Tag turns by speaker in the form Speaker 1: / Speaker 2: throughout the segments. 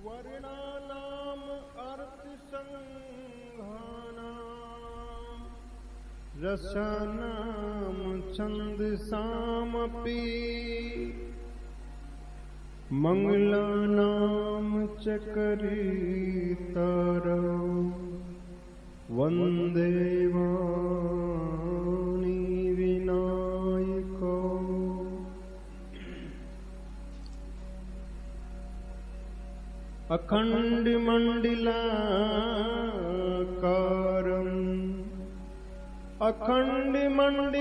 Speaker 1: वर्णानाम अर्थ संघानाम रसानाम छंदसामपि मंगलानाम चकरितारो वंदे वाणी विनायको। अखंड मंडलाकारं अखंड मंडलाकारं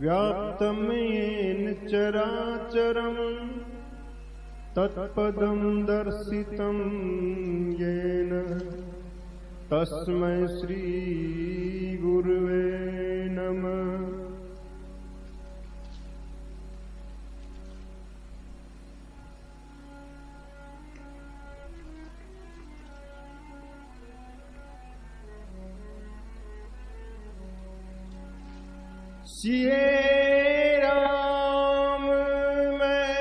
Speaker 1: व्याप्तं येन चराचरं तत्पदं दर्शितं येन तस्मै श्री गुरुवे नमः। सिए राम मैं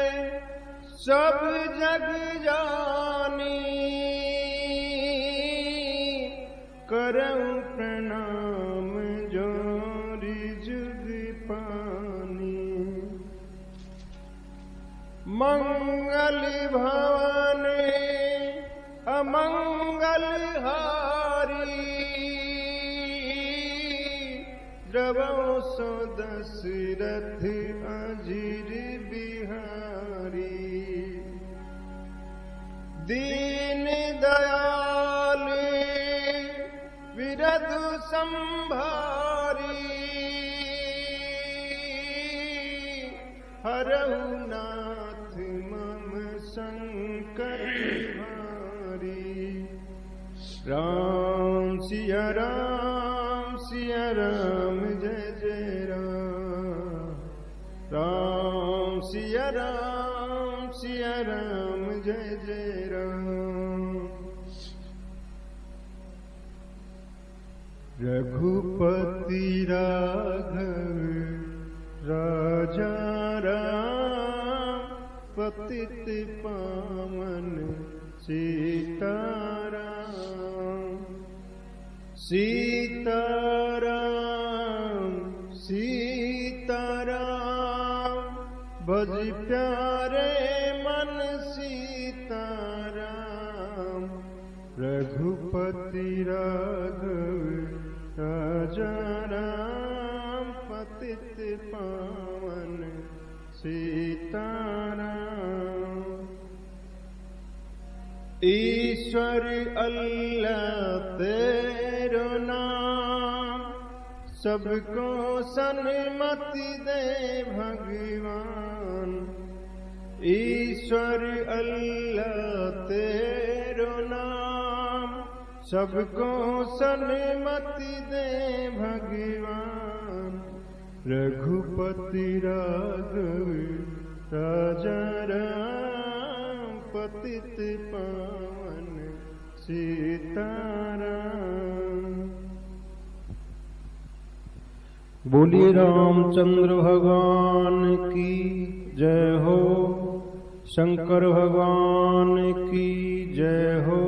Speaker 1: सब जग जानी, करऊं प्रणाम जोरी जुग पानी। मंगल भवने अमंगल हारी, द्रवों सो दशरथ अजीर बिहारी। दीन दयाल विरधु संभारी, हरहु नाथ मम संकट हारी। राम सिया राम जय जय राम। राम सिया राम जय जय राम। रघुपति राघव राजा राम, पतित पावन सीताराम। सीताराम सीताराम भज प्यारे मन सीताराम। रघुपति राघव राजा राम, पतित पावन सीताराम। ईश्वर अल्लाह तेरो नाम, सबको सन्मति दे भगवान। ईश्वर अल्लाह तेरो नाम, सबको सन्मति दे भगवान। रघुपति राघव राजा राम, पतित पावन सीताराम। बोलिए रामचंद्र भगवान की जय हो, शंकर भगवान की जय हो।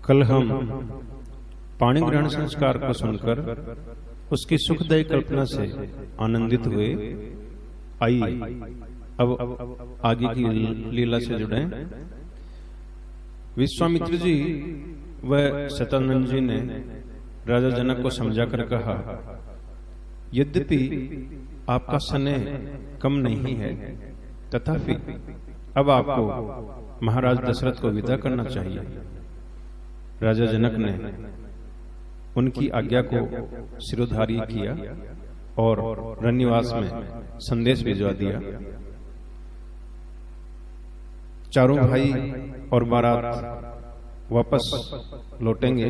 Speaker 1: कल हम पाणी ग्रहण संस्कार को सुनकर उसकी सुखदायी कल्पना से आनंदित हुए। आइए अब आगे की लीला से जुड़े। विश्वामित्र जी व शतानंद जी ने राजा जनक को समझाकर कहा, यद्यपि आपका स्नेह कम नहीं है, तथापि अब आपको महाराज दशरथ को विदा करना चाहिए। राजा जनक ने उनकी आज्ञा को शिरोधार्य किया और रन्निवास में संदेश भिजवा दिया। चारों भाई और बारात वापस लौटेंगे,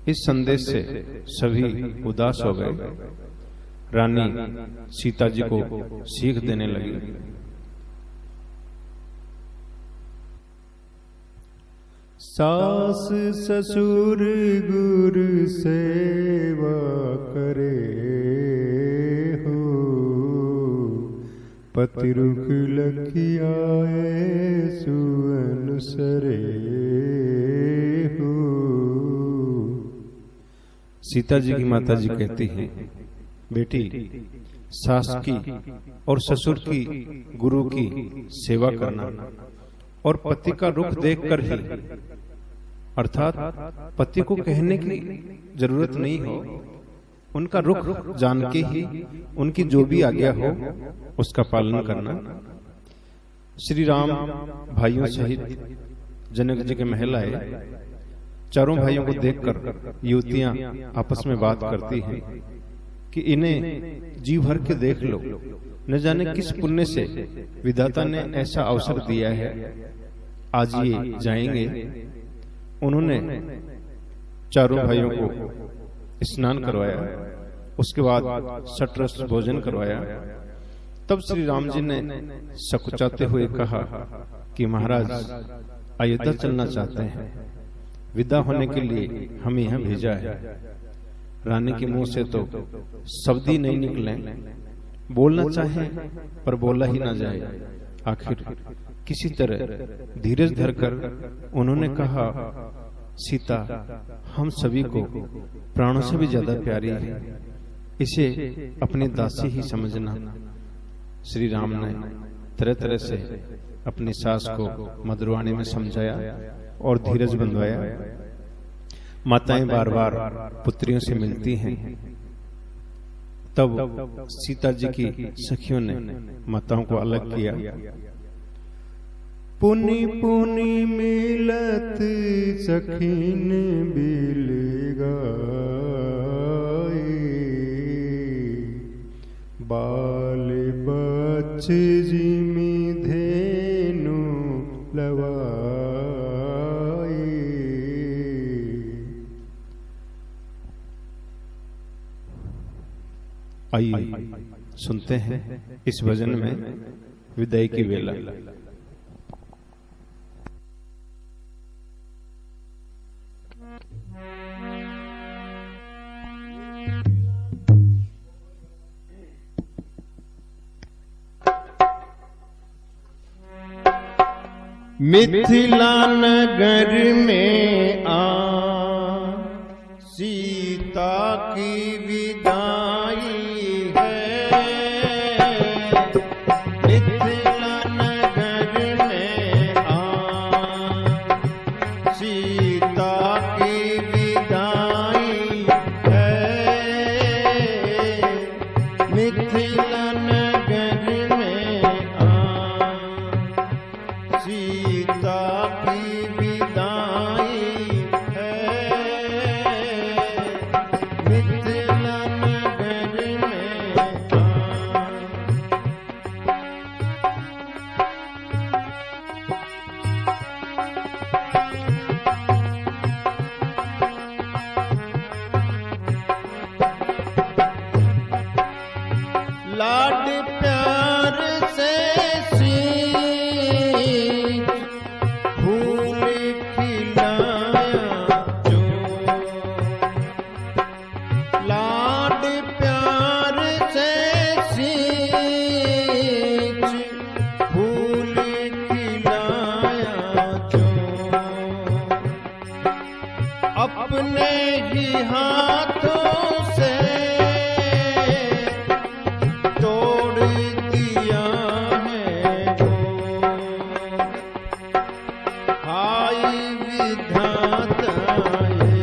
Speaker 1: इस संदेश से सभी उदास हो गए। रानी सीता जी को सीख देने लगी। सास ससुर गुरु सेवा करे हो,
Speaker 2: पति रुख लखियाए सुअनुसरे हो।
Speaker 1: सीता जी की माता जी कहती हैं, बेटी सास की और ससुर की, गुरु की सेवा करना और पति का रुख देखकर ही, अर्थात पति को कहने की जरूरत नहीं हो, उनका रुख जान के ही उनकी जो भी आज्ञा हो उसका पालन करना। श्री राम भाइयों सहित जनक जी के महल आए। चारों भाइयों को देखकर युवतियां आपस में बात करती हैं कि इन्हें जी भर के देख लो, न जाने किस पुण्य से विधाता ने ऐसा अवसर दिया है, आज ये जाएंगे। उन्होंने चारों भाइयों को स्नान करवाया, उसके बाद सटरस भोजन करवाया। तब श्री राम जी ने सकुचाते हुए कहा कि महाराज अयोध्या चलना चाहते हैं, विदा होने के लिए हमें यहाँ भेजा है। रानी के मुंह से तो शब्द ही नहीं निकले, बोलना चाहे पर बोला ही ना जाए। आखिर किसी तरह धीरज धरकर उन्होंने कहा, सीता हम सभी को प्राणों से भी ज्यादा प्यारी है, इसे अपनी दासी ही समझना। श्री राम ने तरह तरह से अपनी सास को मधुरवाणी में समझाया और धीरज बंधवाया। माताएं बार बार पुत्रियों से मिलती हैं। तब सीता जी की सखियों ने माताओं को अलग किया।
Speaker 2: पुनि पुनि मिलत सखीन बिल गाए, बाल बच्च जिमि धेनु लवाए।
Speaker 1: आइए सुनते हैं इस भजन में विदाई की वेला।
Speaker 2: मिथिला नगर में आ सीता की विदाई है। मिथिला नगर में आ सीता की विदाई है। मिथिला नगर में आ सीता की विदाई है। मिथिला नगर में लाड प्यार से फूल खिलाया जो। लाड प्यार से सींच फूल खिलाया जो। अपने ही हाथों से तोड़ दिया है वो। हाय विधाता ये,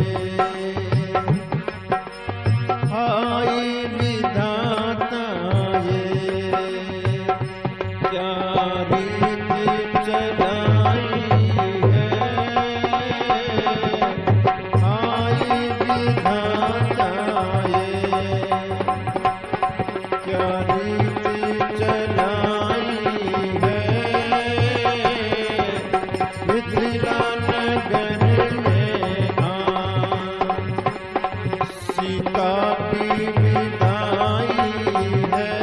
Speaker 2: हाय विधाता ये, क्या रीत चलाई है। हाय विधाता ये, क्या रीत चलाई है। मिथिला नगर में आ सीता की विदाई है।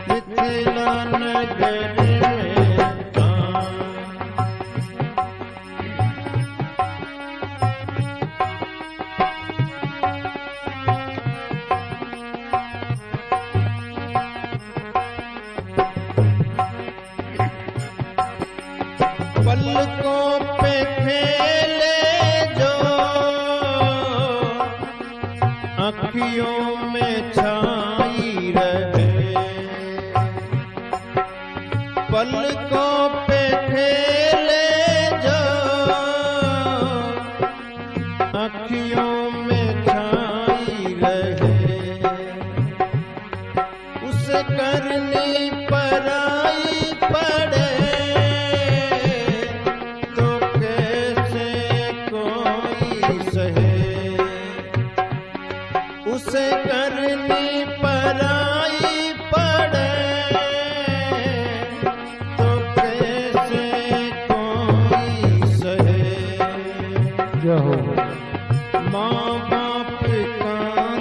Speaker 2: मिथिला नगर में आ आँखियों में छाई रहे, पलकों पे खेले जो आँखियों में छाई रहे, उसे करनी पराई पड़े तो कैसे कोई सहे, उसे करनी पराई पड़े तो कैसे कोई सहे।
Speaker 1: जय हो।
Speaker 2: माँ बाप का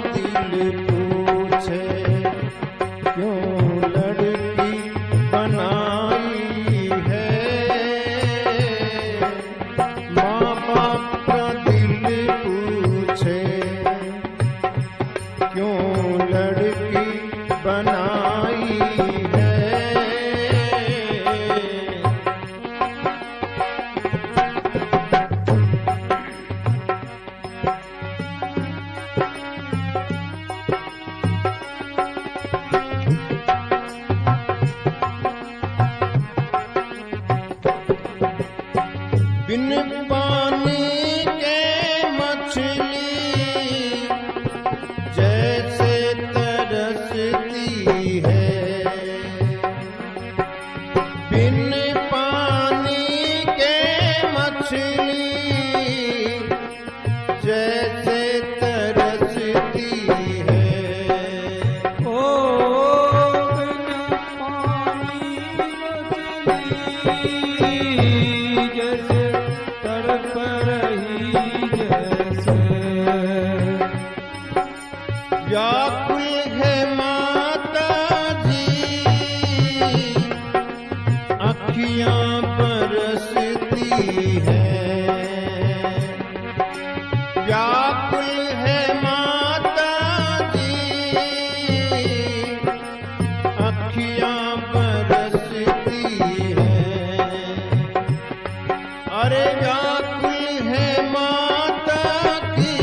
Speaker 2: दिल पूछे क्यों लड़की बनाई है, माँ बाप का दिल पूछे क्यों लड़की बनाई है। बिन पानी के मछली जैसे तरसती है, बिन पानी के मछली जैसे तरसती है।
Speaker 1: ओ बिन पानी मछली जैसे तड़प रही जैसे,
Speaker 2: व्याकुल है माता जी अखियां बरसती है, व्याकुल है माता जी अखियां बरसती है। अरे व्याकुल है माता की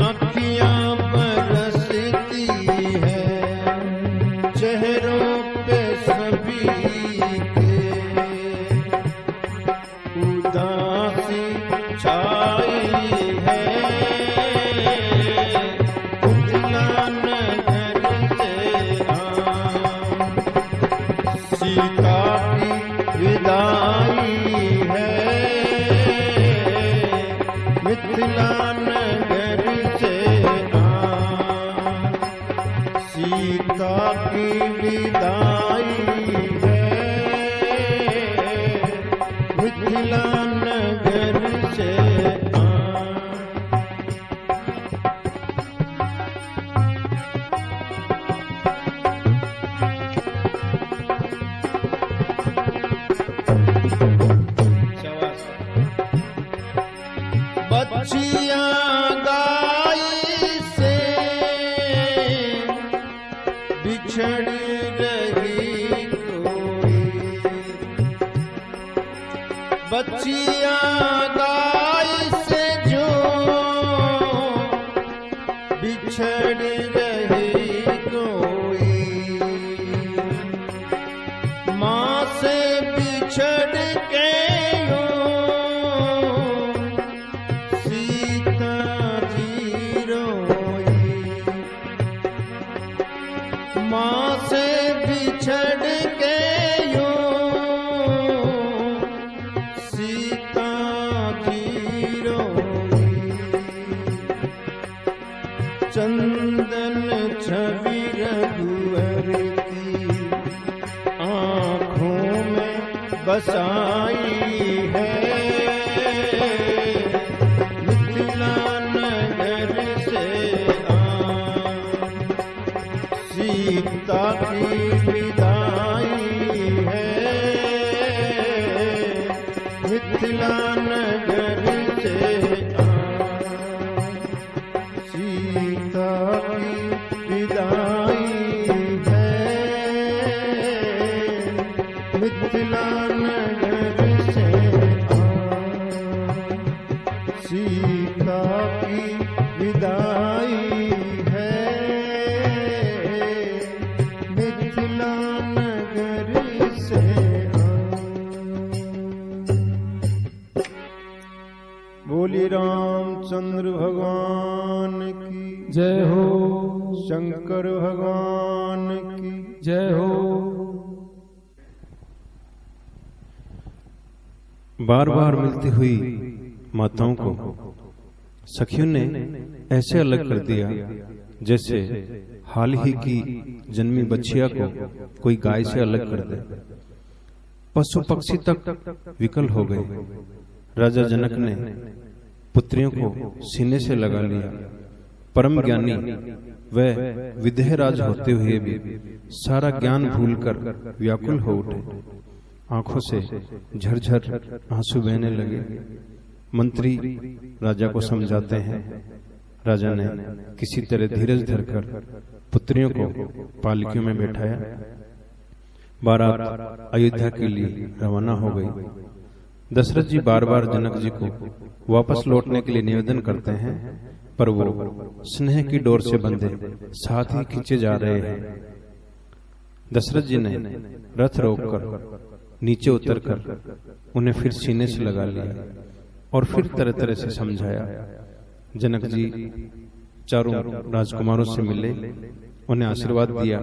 Speaker 2: अखियां बरसती है, चेहरों पे सभी के उदासी छाई है। उजला नगर से आम सीता की विदाई है, मिथिला नगर से आम सीता की विदाई है, मिथिला नगर से आम। बच्चियां गाय से बिछड़ रही कोई, बच्चियां गाय से जो बिछड़ रही कोई, माँ से बिछड़ के माँ से बिछड़ के यूं सीता जी रोई, चंदन छवि रघुवर की आँखों में बसाई है, मिथिला नगर से सीता की विदाई है, मिथिला नगर से सीता की विदाई है, मिथिला नगर से सीता की विदाई है, मिथिला नगर से बोली रामचंद्र भगवान की
Speaker 3: जय हो,
Speaker 2: शंकर भगवान की
Speaker 3: जय हो।
Speaker 1: बार बार मिलती हुई माताओं को सखियों ने ऐसे अलग कर दिया जैसे हाल ही की जन्मी बच्चिया को कोई गाय से अलग कर दे। पशु पक्षी तक विकल हो गए। राजा जनक ने पुत्रियों को सीने से लगा लिया। परम ज्ञानी व विदेहराज होते हुए भी सारा ज्ञान भूलकर व्याकुल हो उठे। आंखों से झरझर आंसू बहने लगे। मंत्री राजा को समझाते हैं। राजा ने किसी तरह धीरज धरकर पुत्रियों को पालकियों में बैठाया। बारात अयोध्या के लिए रवाना हो गई। दशरथ जी बार बार जनक जी को वापस लौटने के लिए निवेदन करते हैं, पर वो स्नेह की डोर से बंधे साथ ही खींचे जा रहे हैं। दशरथ जी ने रथ रोककर नीचे उतरकर उन्हें फिर सीने से लगा लिया और फिर तरह तरह से समझाया। जनक जी चारों राजकुमारों से मिले, उन्हें आशीर्वाद दिया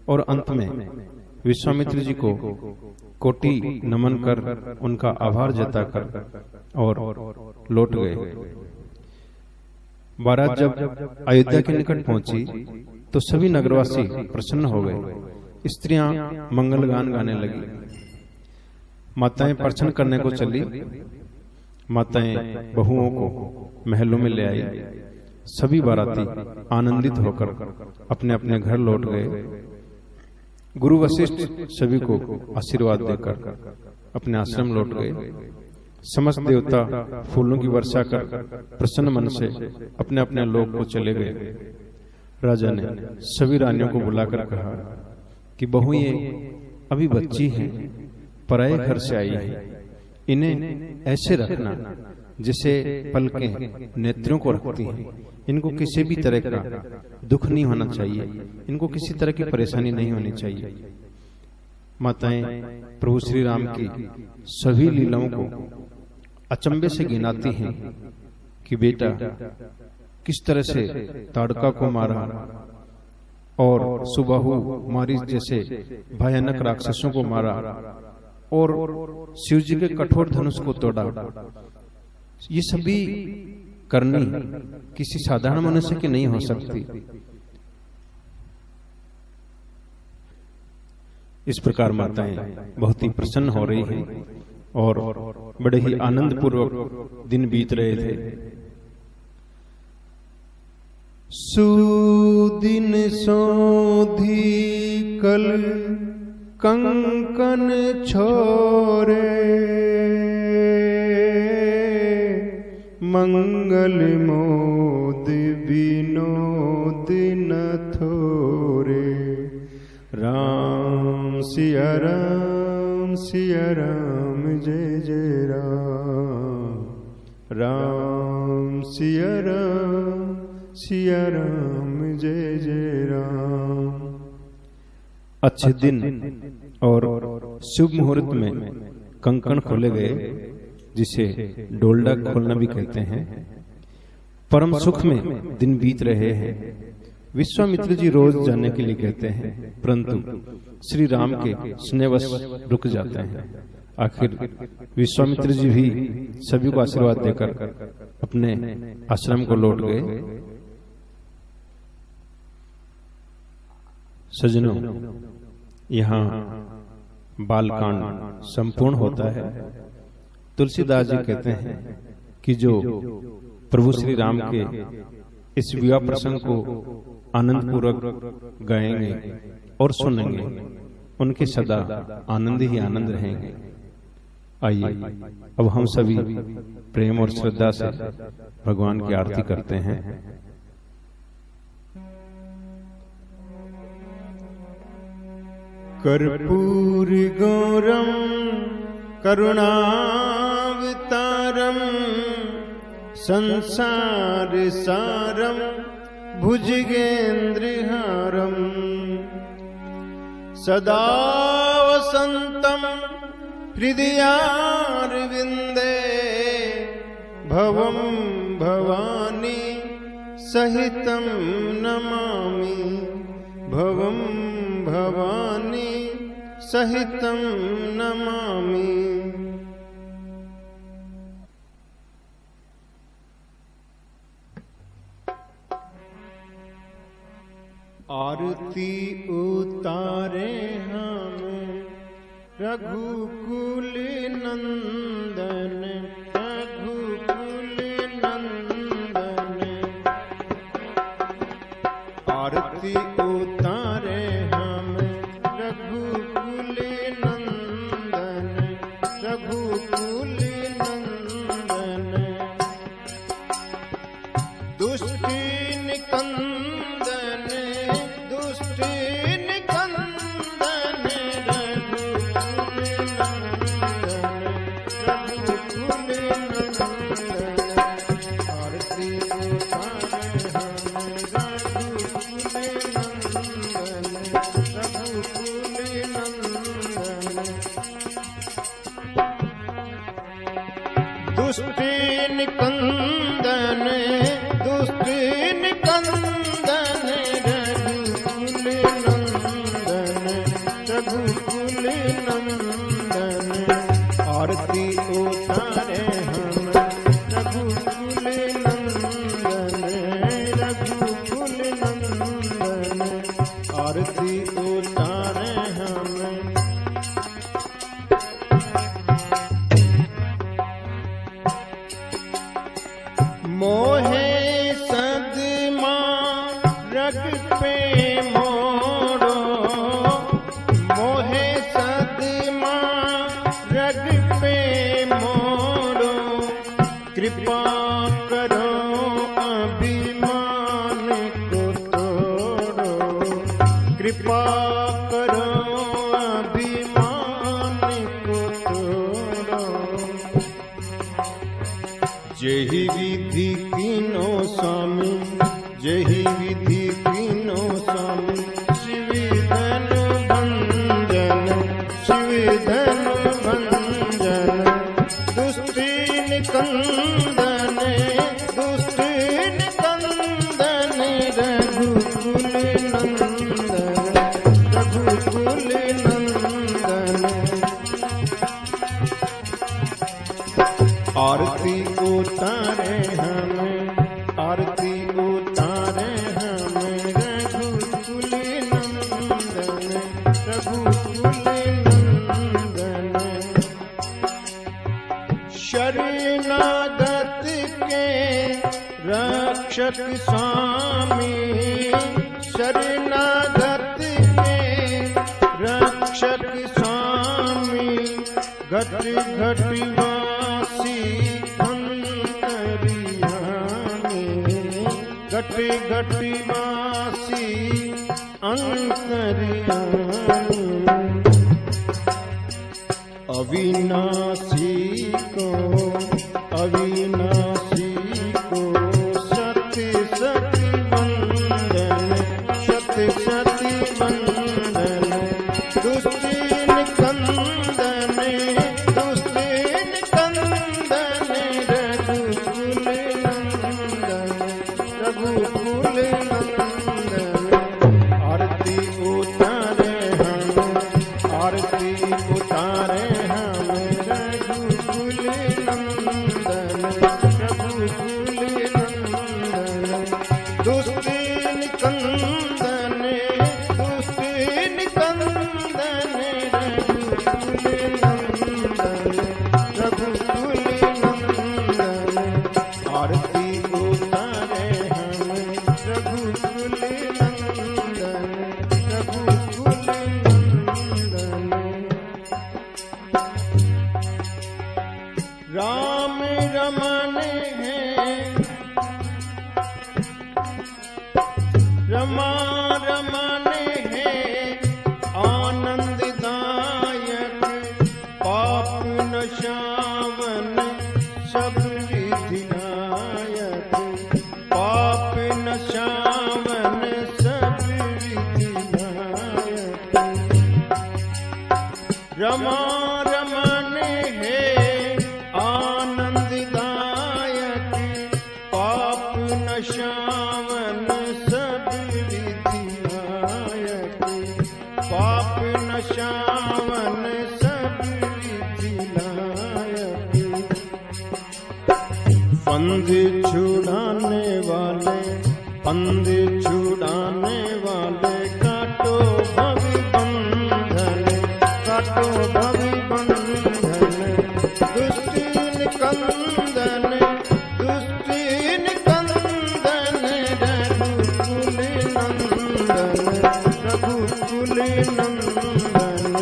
Speaker 1: और अंत में विश्वामित्र जी को कोटि नमन कर उनका आभार जताकर और लौट गए। बारात जब अयोध्या के निकट पहुंची तो सभी नगरवासी प्रसन्न हो गए। स्त्रियां मंगल गान गाने लगी। माताएं प्रसन्न करने को चली। माताएं बहुओं को महलों में ले आई। सभी बाराती आनंदित होकर अपने अपने घर लौट गए। गुरु वशिष्ठ सभी को आशीर्वाद देकर अपने आश्रम लौट गए। समस्त देवता फूलों की वर्षा कर प्रसन्न मन से अपने अपने लोक को चले गए। राजा ने सभी रानियों को बुलाकर कहा कि बहू ये अभी बच्ची हैं, पराये घर से आई है। इन्हें ऐसे रखना जिसे पलकें नेत्रों को रखती हैं। इनको किसी भी तरह का दुख नहीं होना चाहिए। इनको किसी तरह की परेशानी नहीं होनी चाहिए। माताएं प्रभु श्री राम की सभी लीलाओं को अचंभे से गिनाती हैं कि बेटा किस तरह से ताड़का को मारा और सुबाहु मारीच जैसे भयानक राक्षसों को मारा और शिव जी के कठोर धनुष को तोड़ा। ये सभी करनी किसी साधारण मनुष्य की नहीं हो सकती। इस प्रकार माताएं बहुत ही प्रसन्न हो रही हैं और बड़े ही आनंद पूर्वक दिन बीत रहे थे।
Speaker 2: सुदिन सोधी कल कंकन छोरे, मंगल मोद विनोद न थोरे। राम सिया राम जय जय राम। राम सिया राम जय जय राम।
Speaker 1: अच्छे दिन और शुभ मुहूर्त में कंकण खोले गए, जिसे डोलडा खोलना भी कहते हैं। परम सुख में दिन बीत रहे हैं। विश्वामित्र जी रोज जाने के लिए कहते हैं, परंतु श्री राम के स्नेहवश रुक जाते हैं। आखिर विश्वामित्र जी भी सभी को आशीर्वाद देकर अपने आश्रम को लौट गए। सजनों, यहाँ बालकांड संपूर्ण होता है। तुलसीदास जी कहते हैं कि जो प्रभु श्री राम के इस विवाह प्रसंग को आनंद पूर्वक गाएंगे और सुनेंगे, उनके सदा आनंद ही आनंद रहेंगे। आइए अब हम सभी प्रेम और श्रद्धा से भगवान की आरती करते हैं।
Speaker 2: कर्पूर गौरम करुणावतारम संसार सारम भुजगेन्द्रहारम सदा वसंतम हृदयारविंदे भवम भवानी सहितं नमामि भवम भवानी सहितं नमामि। आरती उतारे हम रघुकुल नंदन रघुकुल नंदन। आरती उतारे हम रघुकुल नंदन रघुकुल नंदन। दुष्टि निकंदन दुष्टि निकंदन रघुकुल नंदन रघुकुल नंदन। आरती उतारे हम रघुकुल नंदन रघुकुल नंदन। दुष्टि निकंदन दुष्टि निकंदन रघुकुल नंदन रघुकुल नंदन। आरती उतारे हम रघुकुल नंदन रघुकुल नंदन। आरती उतारे हम। मोहे सदमा रग पे मोड़ो मोहे सदमा रग पे मोड़ो। कृपा करो अभिमान को तोड़ो कृपा करो अभिमान को तोड़ो। जेहि विधि कीनो स्वामी जेहि विधि कीनो स्वामी। शिवधन भंजन शिवधन भंजन। दुष्टि निकंदन दुष्टि निकंदन रघुकुल नंदन रघुकुल नंदन। आरती उतारे हम आरती उतारे हम रघुकुल नंदन रघुकुल नंदन। शरणागत के रक्षक स्वामी शरणागत के रक्षक स्वामी। घट घट वासी अंतर्यामी घट घट वासी अंतर्यामी। अविनाशी को अविनाशी को सत्य सत्य वंदन सत्य सत्य वंदन। दुष्टि निकंदन दुष्टि निकंदन रघुकुल नंदन रघुकुल नंदन। आरती उतारे हम आरती उतारे हम रघुकुल नंदन रघुकुल नंदन। दुष्टि निकंदन दुष्टि निकंदन रघुकुल नंदन रघुकुल नंदन। आरती उतारे हम रघुकुल नंदन रघुकुल नंदन। राम रमन है रमा रमन है आनंददायक। पाप नशावन सब विधिनायक सब विधि लायकी, पाप नशावन सब विधि लायकी। फंद छुड़ाने वाले, फंद छुड़ाने वाले, काटो भवि बंधन, काटो भवि बंधन। दुष्टीन कंदन, दुष्टीन कंदन, रघुकुल नंदन, रघुकुल नंदन।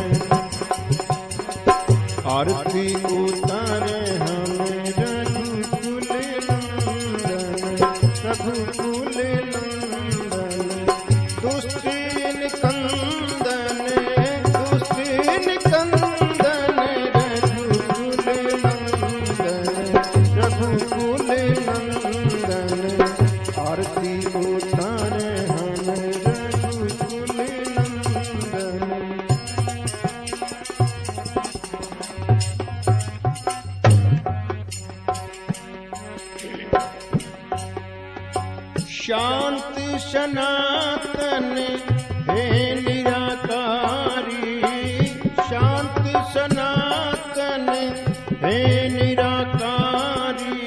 Speaker 2: आरती उतारे हमें रघुकुल नंदन, रघुकुल नंदन। दुष्टीन कंदन, दुष्टीन कंदन, रघुकुल नंदन, रघुकुल नंदन। आरती उतारे हमें रघुकुल नंदन। शांति सनातन हे निराकारी, शांति सनातन हे निराकारी।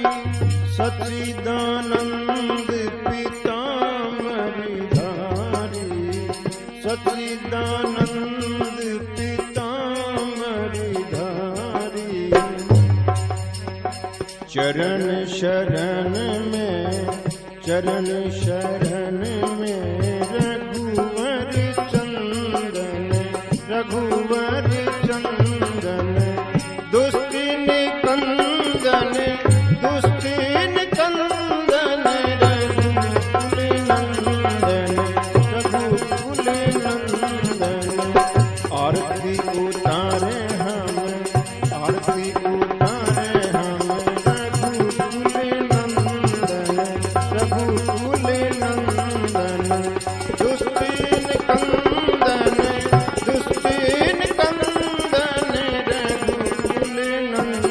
Speaker 2: सच्चिदानंद पीताम्बरी धारी, सच्चिदानंद पीताम्बरी धारी। चरण शरण में, चरण शरण में, रघुवर चंदन, रघुवर चंदन। दुष्टीन कंदन, दुष्टीन कंदन, रघुकुल नंदन, रघुकुल नंदन। आरती उतारे हम, आरती उतारे हम, रघुकुल नंदन, रघुकुल नंदन। दुष्टीन कंदन, दुष्टीन कंदन, रघुकुल नंदन,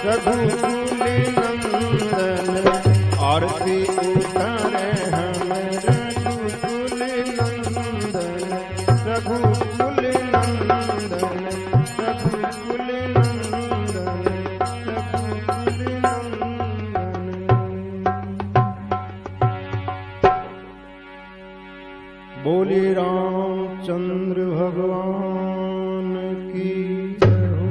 Speaker 2: रघुकुल नंदन। आरती उतारे हम रघुकुल नंदन, रघुकुल नंदन, रघुकुल नंदन, रघुकुल नंदन। बोले रामचंद्र भगवान की जय हो,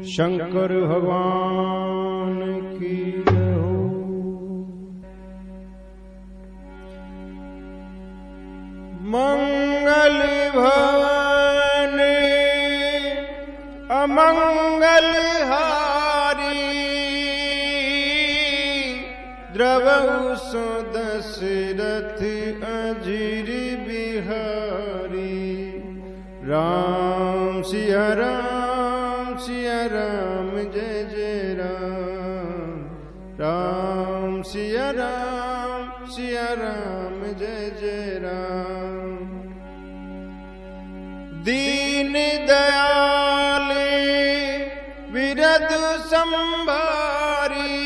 Speaker 2: शंकर भगवान की जय हो। मंगल भवन अमंगल हारी, द्रवहु सो दशरथ अजिर बिहारी। राम सिया राम, सिया राम जय जय राम। राम सिया राम, सिया राम जय जय राम। दीन दयाल विरधु संभारी,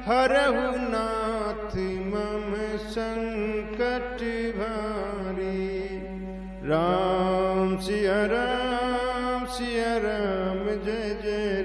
Speaker 2: हरहु नाथ मम संकट भारी। राम सिया राम,